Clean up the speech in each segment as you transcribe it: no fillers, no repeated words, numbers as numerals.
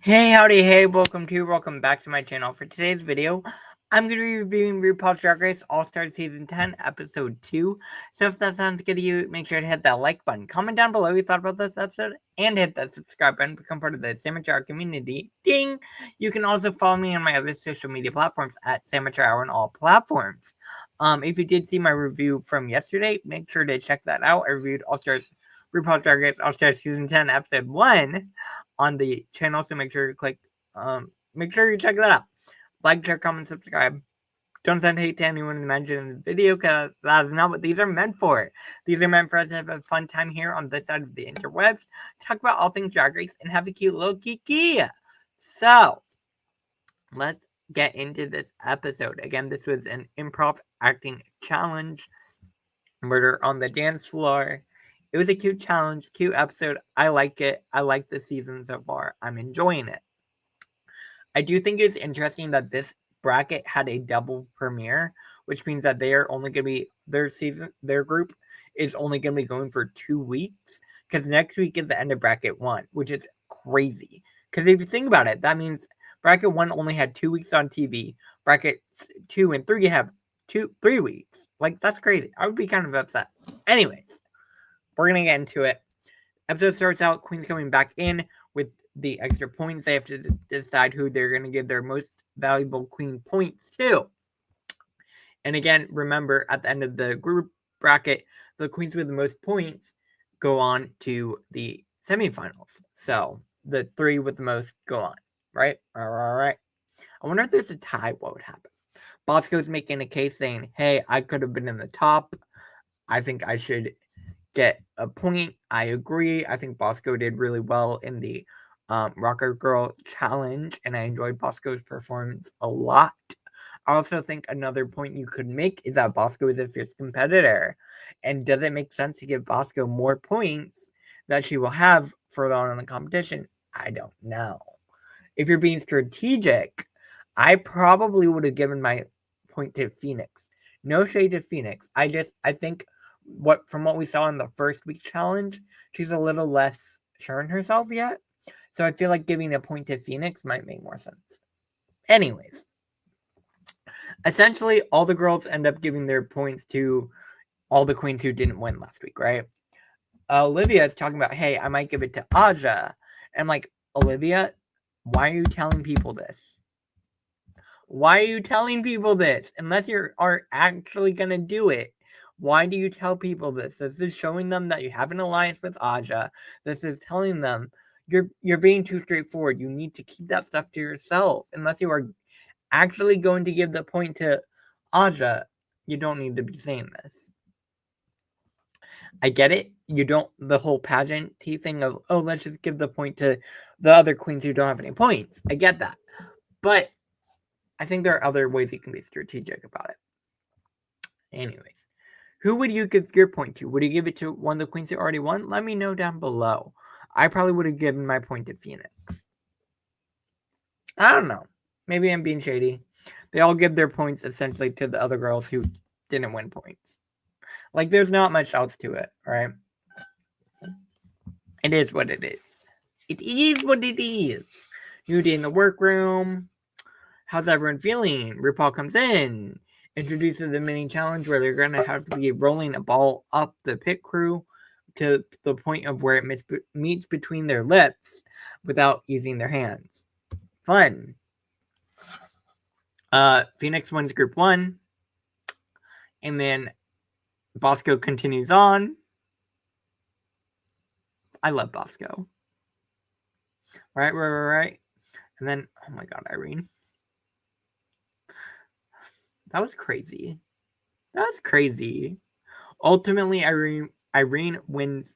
Hey, howdy, hey, welcome back to my channel. For today's video, I'm going to be reviewing RuPaul's Drag Race All-Star Season 10, Episode 2. So if that sounds good to you, make sure to hit that like button, comment down below what you thought about this episode, and hit that subscribe button to become part of the Sandwich Hour community. Ding! You can also follow me on my other social media platforms at Sandwich Hour on all platforms. If you did see my review from yesterday, make sure to check that out. I reviewed RuPaul's Drag Race All-Star Season 10, Episode 1. On the channel, so make sure you check that out. Like, share, comment, subscribe. Don't send hate to anyone mentioned in the video, because that is not what these are meant for. These are meant for us to have a fun time here on this side of the interwebs, talk about all things Drag Race, and have a cute little kiki. So, let's get into this episode. Again, this was an improv acting challenge. Murder on the dance floor. It was a cute challenge, cute episode. I like it. I like the season so far. I'm enjoying it. I do think it's interesting that this bracket had a double premiere, which means that they are only going to be their group is only going to be going for 2 weeks, because next week is the end of bracket 1, which is crazy. Because if you think about it, that means bracket 1 only had 2 weeks on TV. Bracket 2 and 3 have 3 weeks. Like, that's crazy. I would be kind of upset. Anyways, we're going to get into it. Episode starts out, Queen's coming back in with the extra points. They have to decide who they're going to give their most valuable Queen points to. And again, remember, at the end of the group bracket, the Queens with the most points go on to the semifinals. So the 3 with the most go on, right? All right. I wonder if there's a tie, what would happen? Bosco's making a case saying, hey, I could have been in the top. I think I should get a point. I agree. I think Bosco did really well in the Rocker Girl challenge, and I enjoyed Bosco's performance a lot. I also think another point you could make is that Bosco is a fierce competitor, and does it make sense to give Bosco more points that she will have further on in the competition? I don't know. If you're being strategic, I probably would have given my point to Phoenix. No shade to Phoenix. I think from what we saw in the first week challenge, she's a little less sure in herself yet. So I feel like giving a point to Phoenix might make more sense. Anyways, essentially all the girls end up giving their points to all the queens who didn't win last week, right? Olivia is talking about, hey, I might give it to Aja. And I'm like, Olivia, why are you telling people this? Why are you telling people this? Unless you are actually going to do it. Why do you tell people this? This is showing them that you have an alliance with Aja. This is telling them you're being too straightforward. You need to keep that stuff to yourself. Unless you are actually going to give the point to Aja, you don't need to be saying this. I get it. You don't, the whole pageant-y thing of, oh, let's just give the point to the other queens who don't have any points. I get that. But I think there are other ways you can be strategic about it. Anyways, who would you give your point to? Would you give it to one of the queens that already won? Let me know down below. I probably would have given my point to Phoenix. I don't know. Maybe I'm being shady. They all give their points essentially to the other girls who didn't win points. Like, there's not much else to it, right? It is what it is. It is what it is. New day in the workroom. How's everyone feeling? RuPaul comes in, introduces the mini challenge where they're going to have to be rolling a ball up the pit crew to the point of where it meets between their lips without using their hands. Fun. Phoenix wins group 1. And then Bosco continues on. I love Bosco. Right. And then, oh my god, Irene. That was crazy. Ultimately, Irene wins.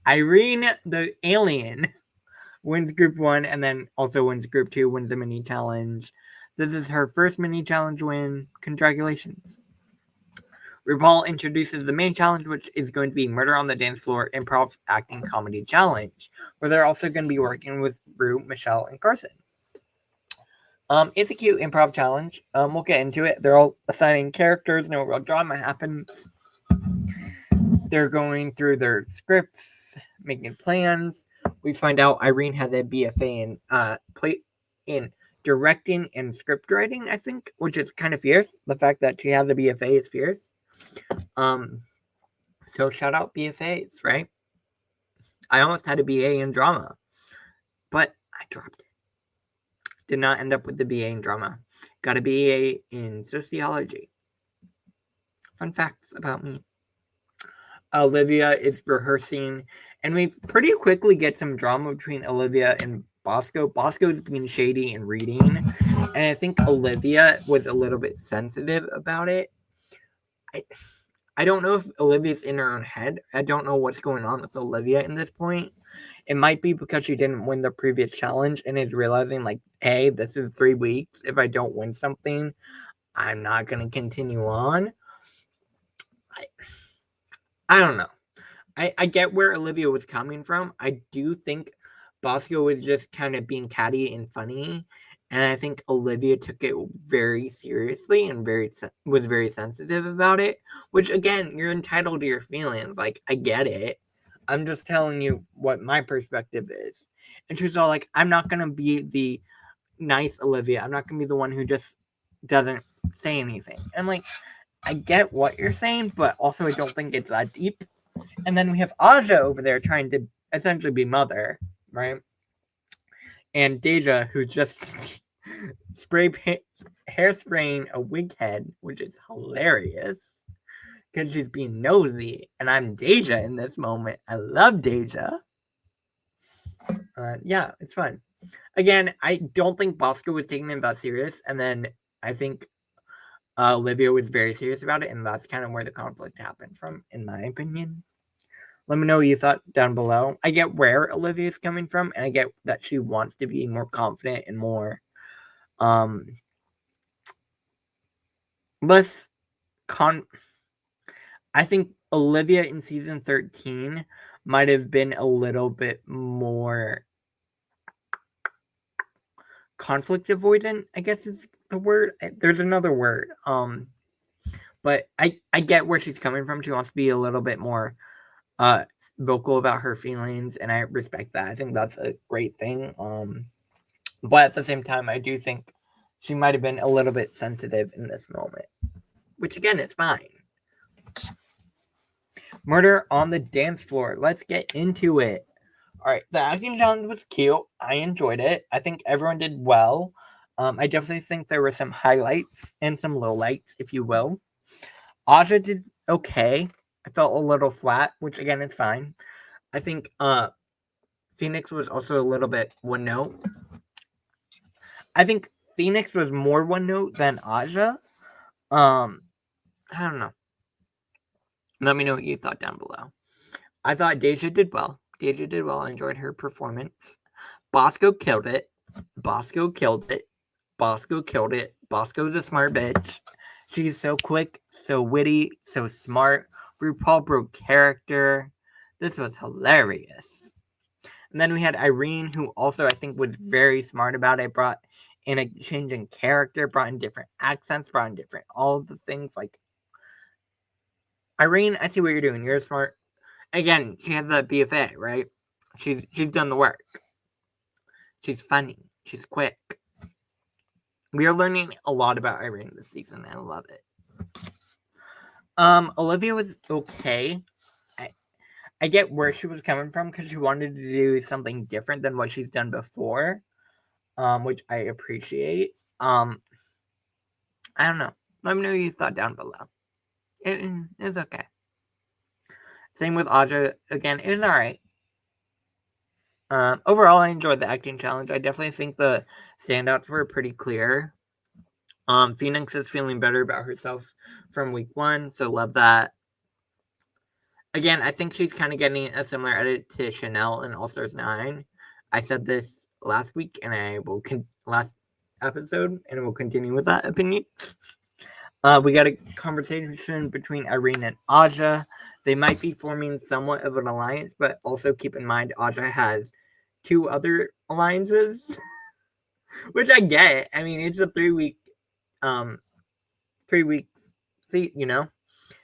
Irene, the alien, wins group 1 and then also wins group 2, wins the mini challenge. This is her first mini challenge win. Congratulations. RuPaul introduces the main challenge, which is going to be Murder on the Dance Floor Improv Acting Comedy Challenge, where they're also going to be working with Ru, Michelle, and Carson. It's a cute improv challenge. We'll get into it. They're all assigning characters. No real drama happens. They're going through their scripts, making plans. we find out Irene has a BFA in directing and script writing, I think, which is kind of fierce. The fact that she has a BFA is fierce. So shout out BFAs, right? I almost had a BA in drama, but I dropped it. Did not end up with the BA in drama. Got a BA in sociology. Fun facts about me. Olivia is rehearsing, and we pretty quickly get some drama between Olivia and Bosco. Bosco's being shady and reading, and I think Olivia was a little bit sensitive about it. I don't know if Olivia's in her own head. I don't know what's going on with Olivia in this point. It might be because she didn't win the previous challenge and is realizing, like, hey, this is 3 weeks. If I don't win something, I'm not going to continue on. I don't know. I get where Olivia was coming from. I do think Bosco was just kind of being catty and funny. And I think Olivia took it very seriously and was very sensitive about it. Which, again, you're entitled to your feelings. Like, I get it. I'm just telling you what my perspective is. And she's all like, I'm not going to be the nice Olivia. I'm not going to be the one who just doesn't say anything. And, like, I get what you're saying, but also I don't think it's that deep. And then we have Aja over there trying to essentially be mother, right? And Deja, who's just hairspraying a wig head, which is hilarious because she's being nosy. And I'm Deja in this moment. I love Deja. Yeah, it's fun. Again, I don't think Bosco was taking it that serious. And then I think Olivia was very serious about it. And that's kind of where the conflict happened from, in my opinion. Let me know what you thought down below. I get where Olivia's coming from, and I get that she wants to be more confident and more less I think Olivia in season 13 might have been a little bit more conflict avoidant, I guess is the word. There's another word. But I get where she's coming from. She wants to be a little bit more vocal about her feelings, and I respect that. I think that's a great thing. But at the same time, I do think she might have been a little bit sensitive in this moment, which again, it's fine. Murder on the dance floor. Let's get into it. All right, the acting challenge was cute. I enjoyed it. I think everyone did well. I definitely think there were some highlights and some lowlights, if you will. Aja did okay. I felt a little flat, which again is fine. I think Phoenix was also a little bit one note. I think Phoenix was more one note than Aja. I don't know. Let me know what you thought down below. I thought Deja did well. Deja did well. I enjoyed her performance. Bosco killed it. Bosco killed it. Bosco killed it. Bosco's a smart bitch. She's so quick, so witty, so smart. RuPaul broke character. This was hilarious. And then we had Irene, who also I think was very smart about it. Brought in a change in character, brought in different accents, brought in different all of the things. Like, Irene, I see what you're doing. You're smart. Again, she has the BFA, right? She's done the work. She's funny. She's quick. We are learning a lot about Irene this season. I love it. Olivia was okay. I get where she was coming from because she wanted to do something different than what she's done before, which I appreciate. I don't know. Let me know what you thought down below. It's okay. Same with Aja. Again, it was alright. Overall, I enjoyed the acting challenge. I definitely think the standouts were pretty clear. Phoenix is feeling better about herself from week 1, so love that. Again, I think she's kind of getting a similar edit to Chanel in All Stars 9. I said this last week, and I will last episode, and we'll continue with that opinion. We got a conversation between Irene and Aja. They might be forming somewhat of an alliance, but also keep in mind Aja has 2 other alliances, which I get. I mean, it's a 3 weeks, see,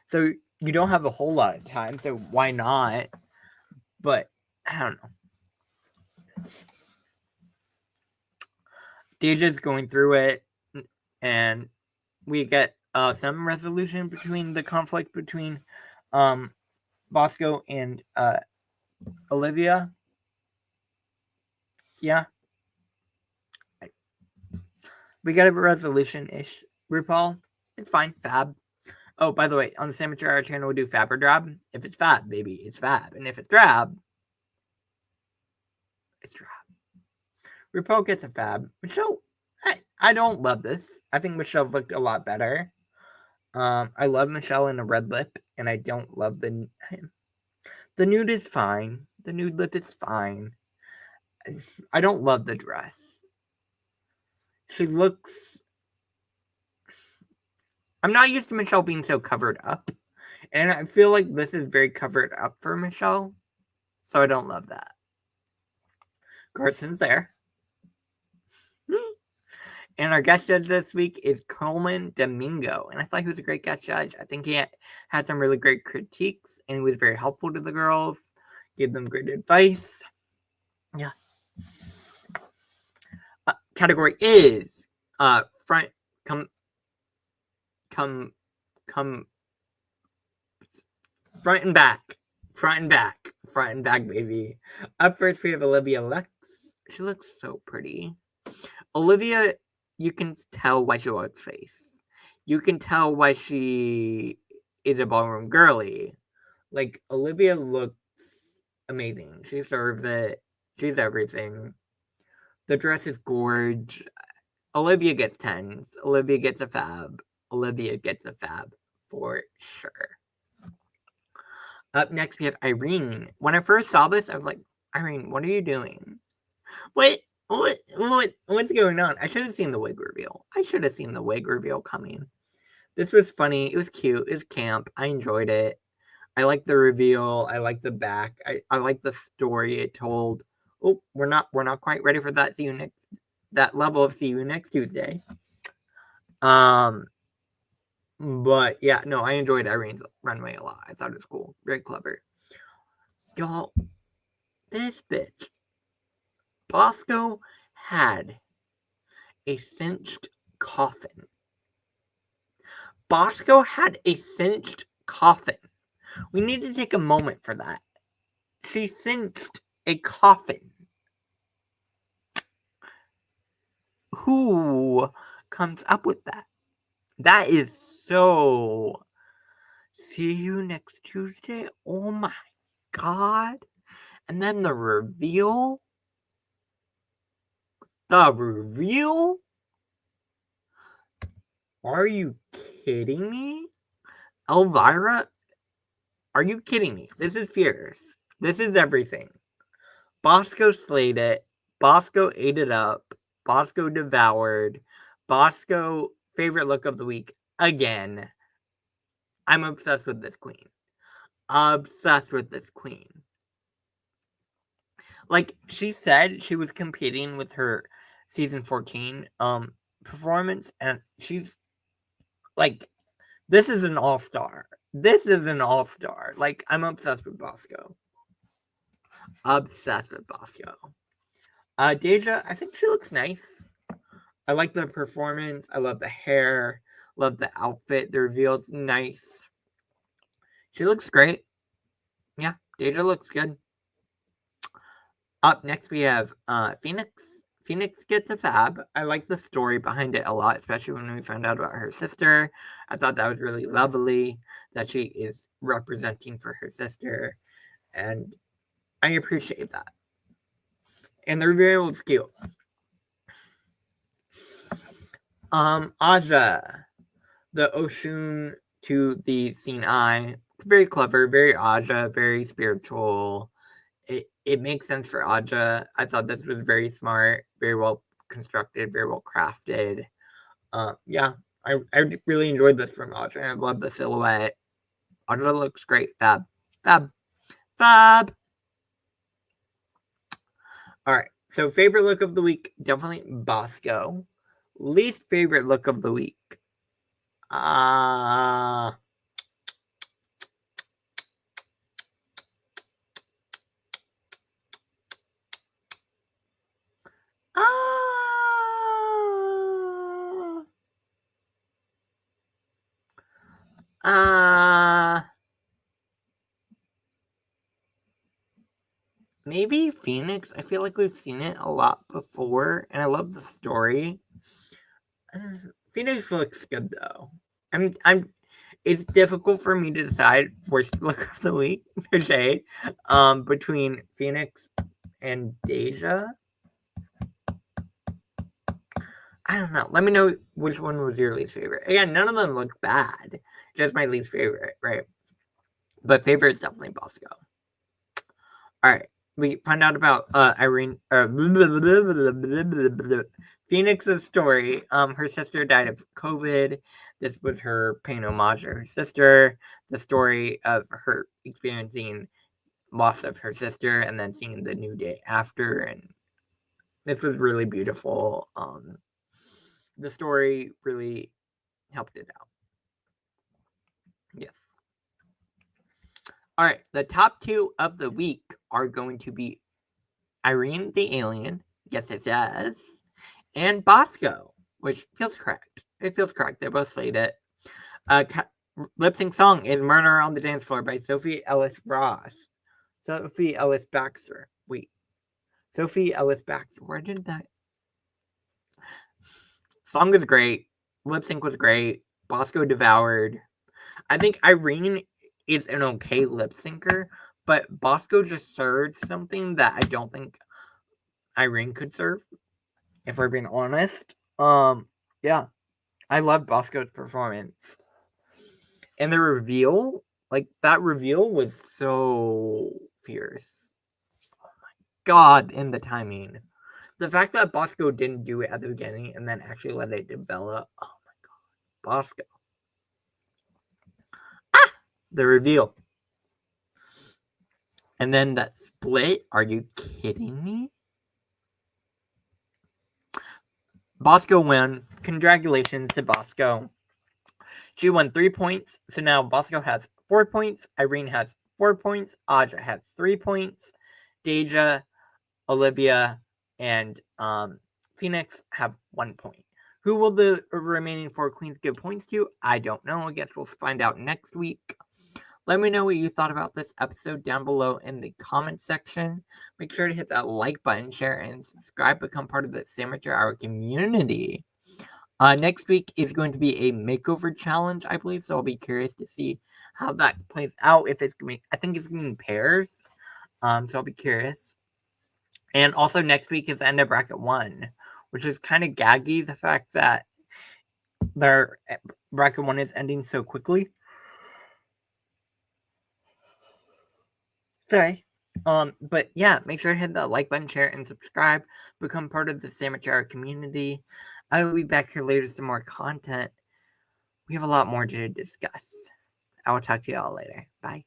so you don't have a whole lot of time, so why not? But I don't know. Deja's going through it, and we get some resolution between the conflict between Bosco and Olivia. Yeah, we got a resolution-ish. RuPaul, it's fine. Fab. Oh, by the way, on the Sandwich Hour channel, we do Fab or Drab. If it's Fab, baby, it's Fab. And if it's Drab, it's Drab. RuPaul gets a Fab. Michelle, I don't love this. I think Michelle looked a lot better. I love Michelle in a red lip, and I don't love the nude is fine. The nude lip is fine. I don't love the dress. She looks... I'm not used to Michelle being so covered up. And I feel like this is very covered up for Michelle. So I don't love that. Carson's there. And our guest judge this week is Coleman Domingo. And I thought he was a great guest judge. I think he had some really great critiques. And he was very helpful to the girls. Gave them great advice. Yeah. Category is front and back, baby. Up first, we have Olivia Lux. She looks so pretty. Olivia, you can tell why she likes face. You can tell why she is a ballroom girly. Like, Olivia looks amazing. She serves it. She's everything. The dress is gorge. Olivia gets 10s. Olivia gets a Fab. Olivia gets a Fab for sure. Up next, we have Irene. When I first saw this, I was like, Irene, what are you doing? What's going on? I should have seen the wig reveal. I should have seen the wig reveal coming. This was funny. It was cute. It was camp. I enjoyed it. I like the reveal. I like the back. I like the story it told. Oh, we're not quite ready for that. That level of see you next Tuesday. But yeah, no, I enjoyed Irene's runway a lot. I thought it was cool. Very clever. Y'all, this bitch, Bosco had a cinched coffin. Bosco had a cinched coffin. We need to take a moment for that. She cinched a coffin. Who comes up with that? That is so... See you next Tuesday? Oh my god. And then the reveal? The reveal? Are you kidding me? Elvira? Are you kidding me? This is fierce. This is everything. Bosco slayed it. Bosco ate it up. Bosco devoured. Bosco, favorite look of the week. Again. I'm obsessed with this queen. Obsessed with this queen. Like, she said she was competing with her season 14 performance, and she's like, this is an all-star. This is an all-star. Like, I'm obsessed with Bosco. Obsessed with Bosco. Deja, I think she looks nice. I like the performance. I love the hair. Love the outfit. The reveal's nice. She looks great. Yeah, Deja looks good. Up next, we have Phoenix. Phoenix gets a Fab. I like the story behind it a lot, especially when we found out about her sister. I thought that was really lovely that she is representing for her sister, and I appreciate that. And the reveal was cute. Aja, the Oshun to the Seeing Eye. It's very clever, very Aja, very spiritual. It makes sense for Aja. I thought this was very smart, very well constructed, very well crafted. Yeah, I really enjoyed this from Aja. I love the silhouette. Aja looks great. Fab. Fab. Fab. Alright, so favorite look of the week, definitely Bosco. Least favorite look of the week. maybe Phoenix. I feel like we've seen it a lot before, and I love the story. Phoenix looks good though. I'm. It's difficult for me to decide worst look of the week per se, between Phoenix and Deja. I don't know. Let me know which one was your least favorite. Again, none of them look bad. Just my least favorite, right? But favorite is definitely Bosco. All right. We find out about Irene Phoenix's story. Her sister died of COVID. This was her paying homage to her sister. The story of her experiencing loss of her sister and then seeing the new day after, and this was really beautiful. The story really helped it out. Yes. All right. The top two of the week are going to be Irene the alien. Yes, it does. And Bosco, which feels correct. It feels correct. They both played it. Lip sync song is Murder on the Dance Floor by Sophie Ellis Ross. Sophie Ellis Baxter. Wait. Sophie Ellis Baxter. Where did that? Song was great. Lip sync was great. Bosco devoured. I think Irene is an okay lip syncer, but Bosco just served something that I don't think Irene could serve, if we're being honest. Yeah. I loved Bosco's performance. And the reveal, like that reveal was so fierce. Oh my god, and the timing. The fact that Bosco didn't do it at the beginning and then actually let it develop. Oh my god. Bosco. Ah! The reveal. And then that split. Are you kidding me? Bosco won. Congratulations to Bosco. She won 3 points. So now Bosco has 4 points. Irene has 4 points. Aja has 3 points. Deja, Olivia, and Phoenix have 1 point. Who will the remaining 4 queens give points to? I don't know. I guess we'll find out next week. Let me know what you thought about this episode down below in the comment section. Make sure to hit that like button, share, and subscribe. Become part of the Sandwich Hour community. Next week is going to be a makeover challenge, I believe. So I'll be curious to see how that plays out. If it's going, I think it's going to be pairs. So I'll be curious. And also next week is the end of bracket 1, which is kind of gaggy. The fact that their bracket 1 is ending so quickly. Sorry. But yeah, make sure to hit that like button, share, and subscribe. Become part of the Sandwich Hour community. I will be back here later with some more content. We have a lot more to discuss. I will talk to you all later. Bye.